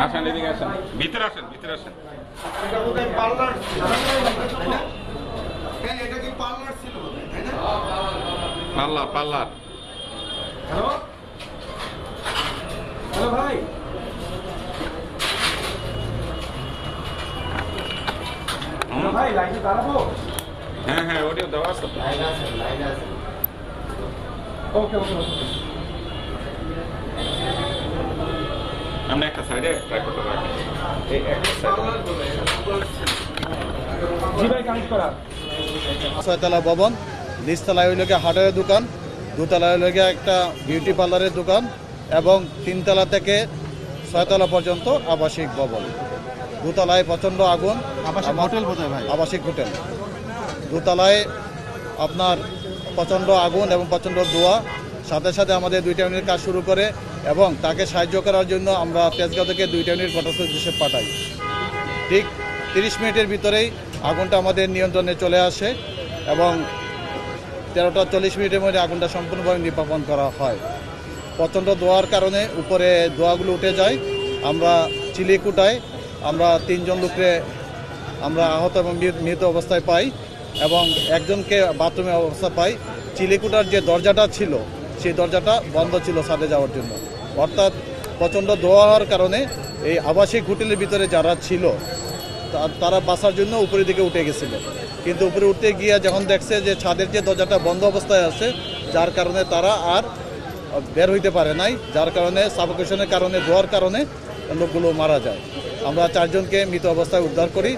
আসেন, এদিকে আসেন, ভিতরে আসেন, ভিতরে আসেন। এটা বোধহয় পার্লার ছিল, তাই না? হ্যাঁ, এটা কি পার্লার ছিল বোধহয়, তাই না? পাল্লার। হ্যালো, হ্যালো ভাই। হ্যালো ভাই, লাইনে দাঁড়াবো? হ্যাঁ, ওটিও দেওয়া আছে। লাইন আছে। ওকে। আমরা একটা সাইডে ট্রাই করতে পারি। এই একটা সাইডে জি ভাই, কানেক্ট করা। 6 তলা ভবন, নিচতলায় হইল গিয়ে হার্ডওয়্যার দোকান, দোতলায় হইল গিয়ে একটা বিউটি পার্লারের দোকান এবং 3 তলা থেকে 6 তলা পর্যন্ত আবাসিক ভবন। দোতলায় প্রচণ্ড আগুন, হোটেল বোধহয় ভাই। আবাসিক হোটেল। দোতলায় আপনার প্রচণ্ড আগুন এবং প্রচণ্ড ধোঁয়া, সাথে সাথে আমাদের 2টা ইউনিট কাজ শুরু করে এবং তাকে সাহায্য করার জন্য আমরা তেজগাঁও থেকে 2টা ইউনিট ঘটনাস্থল উদ্দেশ্যে পাঠাই। ঠিক 30 মিনিটের ভিতরেই আগুনটা আমাদের নিয়ন্ত্রণে চলে আসে এবং 13টা 40 মিনিটের মধ্যে আগুনটা সম্পূর্ণভাবে নির্বাপন করা হয়। প্রচণ্ড ধোঁয়ার কারণে উপরে ধোঁয়াগুলো উঠে যায়। আমরা চিলিকুটায় আমরা 3 জন লোককে আমরা আহত এবং মৃত অবস্থায় পাই এবং একজনকে বাথরুমে অবস্থা পাই। চিলিকুটার যে দরজাটা ছিল সেই দরজাটা বন্ধ ছিল ছাদে যাওয়ার জন্য। অর্থাৎ প্রচণ্ড ধোঁয়া হওয়ার কারণে এই আবাসিক হোটেলের ভিতরে যারা ছিল তারা বাঁচার জন্য উপরের দিকে উঠে গেছিল, কিন্তু উপরে উঠতে গিয়ে যখন দেখছে যে ছাদের যে দরজাটা বন্ধ অবস্থায় আছে, যার কারণে তারা আর বের হইতে পারে নাই, যার কারণে সাফোকেশনের কারণে ধোঁয়ার কারণে লোকগুলো মারা যায়। আমরা 4 জনকে মৃত অবস্থায় উদ্ধার করি।